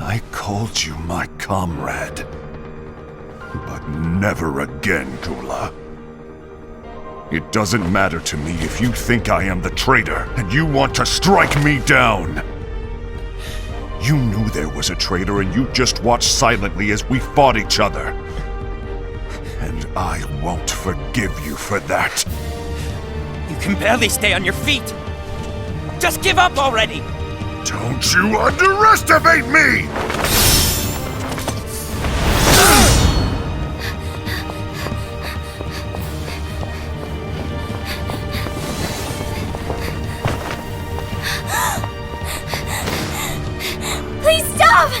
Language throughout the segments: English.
I called you my comrade. But never again, Gula. It doesn't matter to me if you think I am the traitor and you want to strike me down. You knew there was a traitor and you just watched silently as we fought each other. And I won't forgive you for that. You can barely stay on your feet. Just give up already! Don't you underestimate me! Please stop!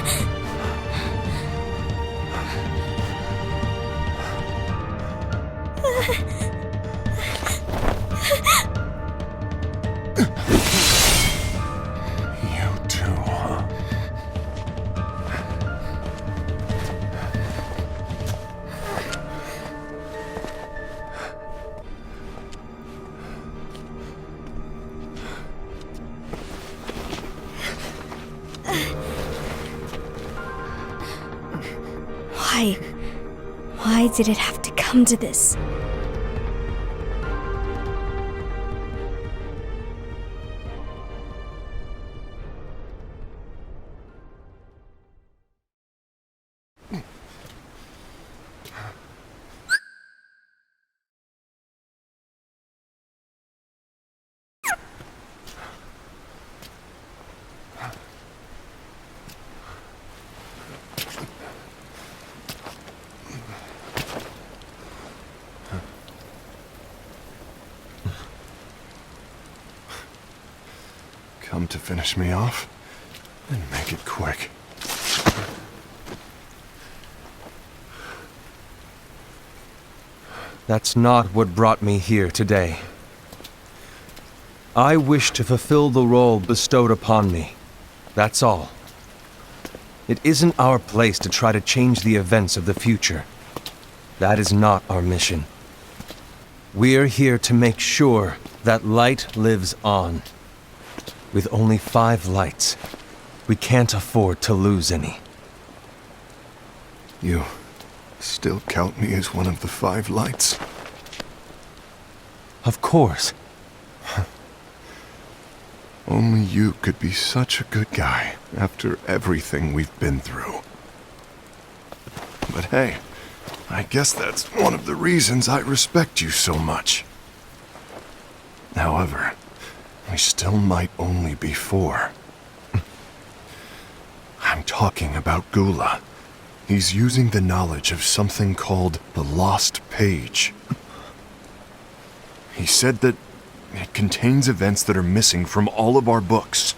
You too, huh? Why did it have to come to this? Come to finish me off? Then make it quick. That's not what brought me here today. I wish to fulfill the role bestowed upon me. That's all. It isn't our place to try to change the events of the future. That is not our mission. We're here to make sure that light lives on. With only 5 lights, we can't afford to lose any. You still count me as one of the 5 lights? Of course. Only you could be such a good guy after everything we've been through. But hey, I guess that's one of the reasons I respect you so much. However, we still might only be 4. I'm talking about Gula. He's using the knowledge of something called the Lost Page. He said that it contains events that are missing from all of our books.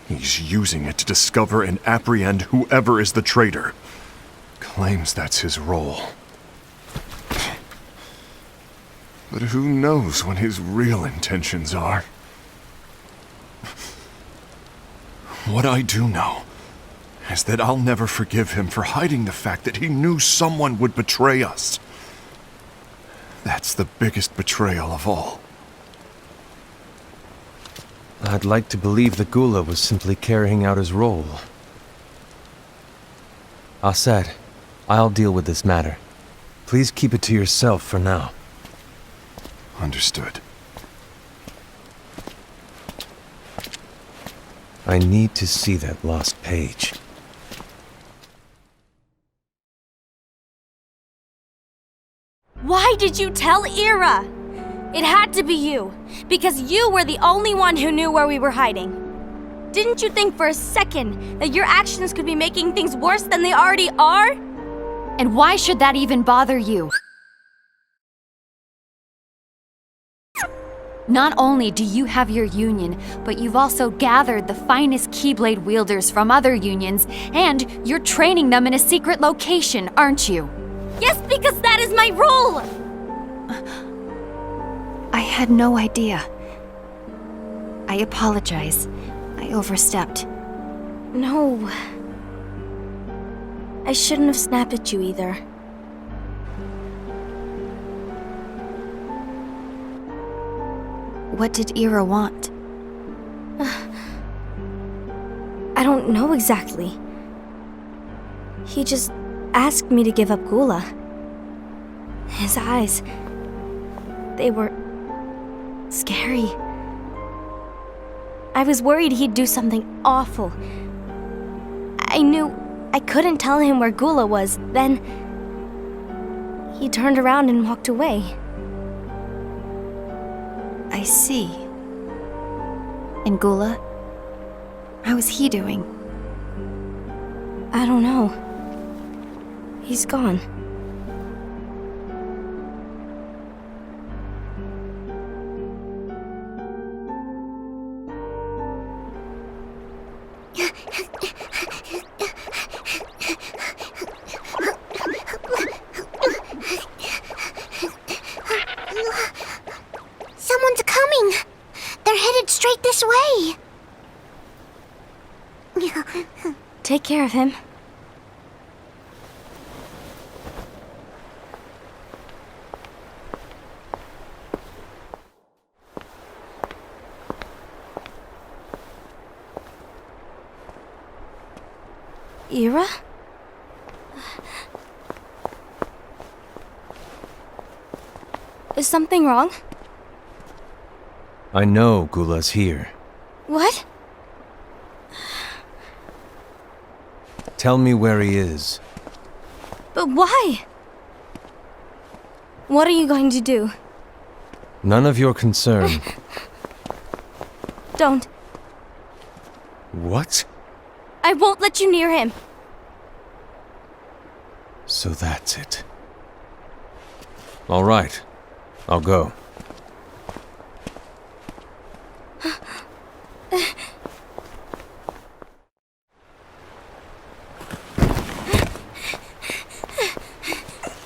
He's using it to discover and apprehend whoever is the traitor. Claims that's his role. But who knows what his real intentions are? What I do know is that I'll never forgive him for hiding the fact that he knew someone would betray us. That's the biggest betrayal of all. I'd like to believe that Gula was simply carrying out his role. Aset, I'll deal with this matter. Please keep it to yourself for now. Understood. I need to see that lost page. Why did you tell Ira? It had to be you, because you were the only one who knew where we were hiding. Didn't you think for a second that your actions could be making things worse than they already are? And why should that even bother you? Not only do you have your union, but you've also gathered the finest Keyblade wielders from other unions, and you're training them in a secret location, aren't you? Yes, because that is my role! I had no idea. I apologize. I overstepped. No. I shouldn't have snapped at you either. What did Ira want? don't know exactly. He just asked me to give up Gula. His eyes, they were scary. I was worried he'd do something awful. I knew I couldn't tell him where Gula was. Then he turned around and walked away. I see. And Gula? How is he doing? I don't know. He's gone. Someone's coming! They're headed straight this way! Take care of him. Ira? Is something wrong? I know Gula's here. What? Tell me where he is. But why? What are you going to do? None of your concern. Don't. What? I won't let you near him. So that's it. All right. I'll go.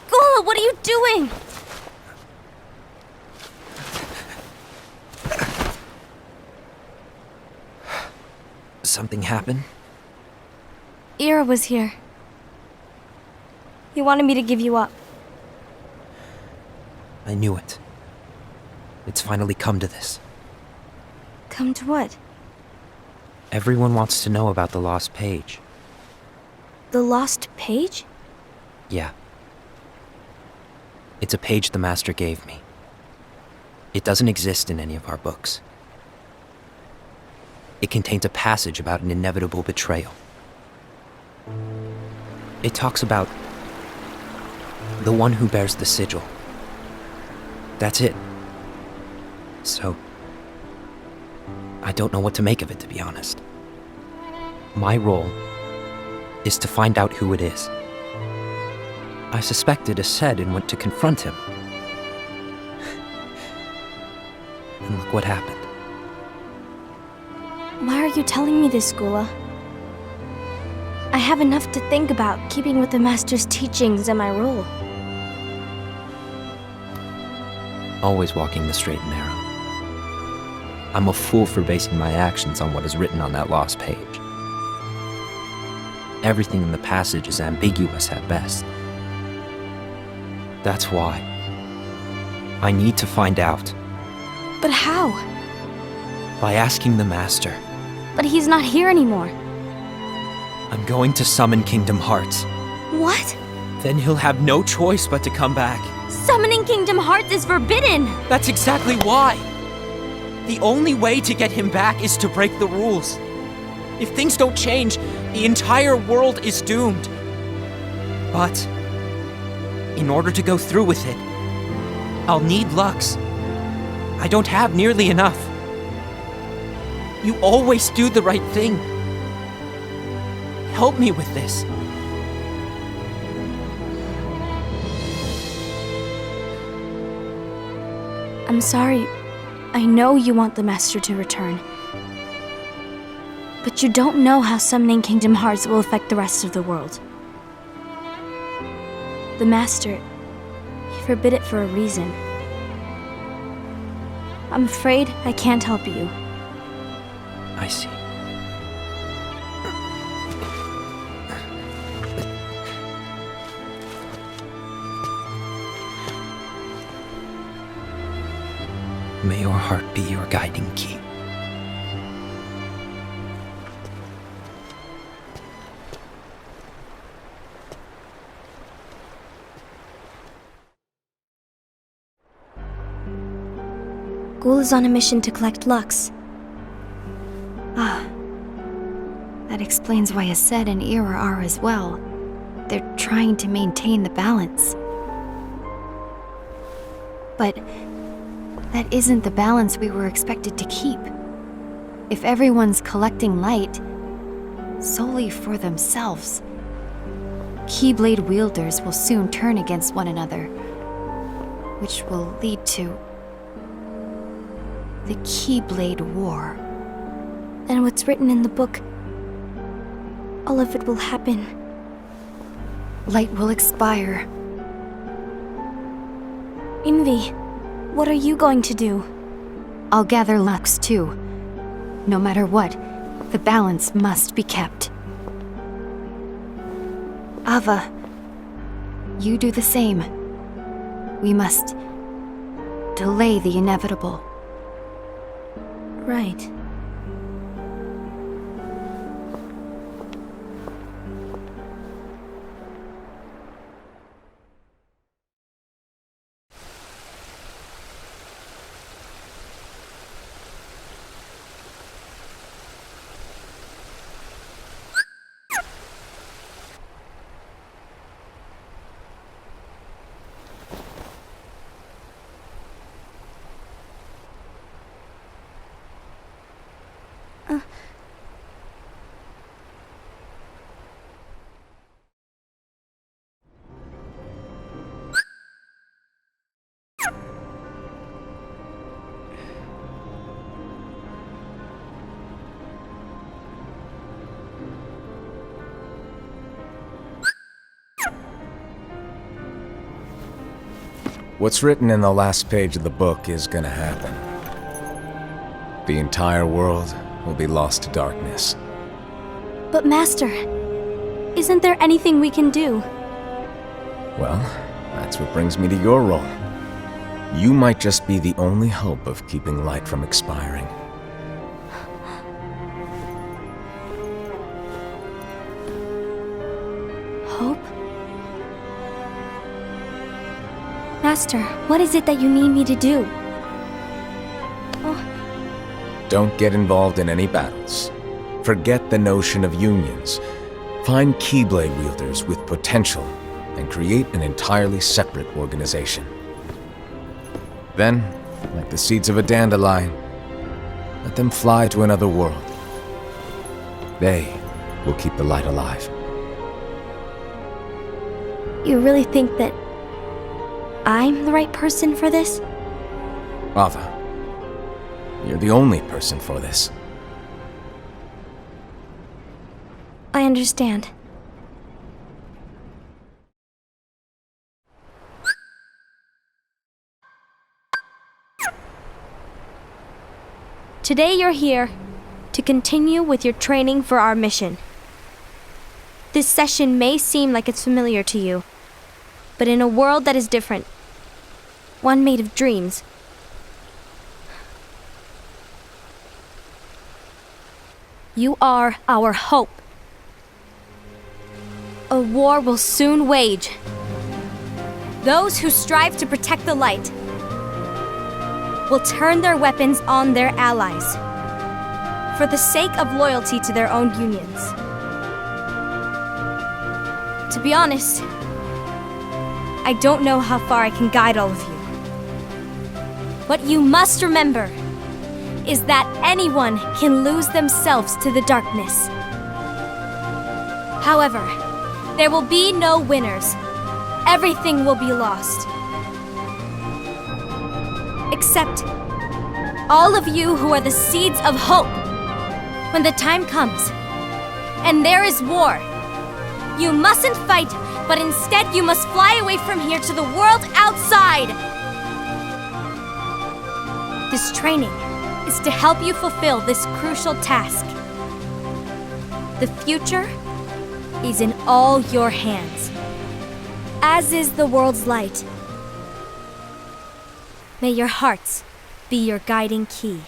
Gula, what are you doing? Something happened? Ira was here. He wanted me to give you up. I knew it. It's finally come to this. Come to what? Everyone wants to know about the lost page. The lost page? Yeah. It's a page the Master gave me. It doesn't exist in any of our books. It contains a passage about an inevitable betrayal. It talks about the one who bears the sigil. That's it. So, I don't know what to make of it, to be honest. My role is to find out who it is. I suspected Aced and went to confront him. And look what happened. Why are you telling me this, Gula? I have enough to think about, keeping with the Master's teachings and my role. Always walking the straight and narrow. I'm a fool for basing my actions on what is written on that lost page. Everything in the passage is ambiguous at best. That's why I need to find out. But how? By asking the Master. But he's not here anymore. I'm going to summon Kingdom Hearts. What? Then he'll have no choice but to come back. Summoning Kingdom Hearts is forbidden! That's exactly why! The only way to get him back is to break the rules. If things don't change, the entire world is doomed. But, in order to go through with it, I'll need Lux. I don't have nearly enough. You always do the right thing. Help me with this. I'm sorry. I know you want the Master to return. But you don't know how summoning Kingdom Hearts will affect the rest of the world. The Master, he forbid it for a reason. I'm afraid I can't help you. I see. May your heart be your guiding key. school is on a mission to collect Lux. That explains why Aced and Ira are as well. They're trying to maintain the balance. But that isn't the balance we were expected to keep. If everyone's collecting light solely for themselves, Keyblade wielders will soon turn against one another, which will lead to the Keyblade War. And what's written in the book, all of it will happen. Light will expire. Envy, what are you going to do? I'll gather Lux too. No matter what, the balance must be kept. Ava, you do the same. We must delay the inevitable. Right. What's written in the last page of the book is gonna happen. The entire world will be lost to darkness. But Master, isn't there anything we can do? Well, that's what brings me to your role. You might just be the only hope of keeping light from expiring. Hope? Master, what is it that you need me to do? Don't get involved in any battles. Forget the notion of unions. Find Keyblade wielders with potential and create an entirely separate organization. Then, like the seeds of a dandelion, let them fly to another world. They will keep the light alive. You really think that I'm the right person for this? Ava, you're the only person for this. I understand. Today you're here to continue with your training for our mission. This session may seem like it's familiar to you, but in a world that is different, one made of dreams, you are our hope. A war will soon wage. Those who strive to protect the light will turn their weapons on their allies for the sake of loyalty to their own unions. To be honest, I don't know how far I can guide all of you. What you must remember is that anyone can lose themselves to the darkness. However, there will be no winners. Everything will be lost. Except all of you who are the seeds of hope. When the time comes, and there is war, you mustn't fight, but instead you must fly away from here to the world outside. This training is to help you fulfill this crucial task. The future is in all your hands, as is the world's light. May your hearts be your guiding key.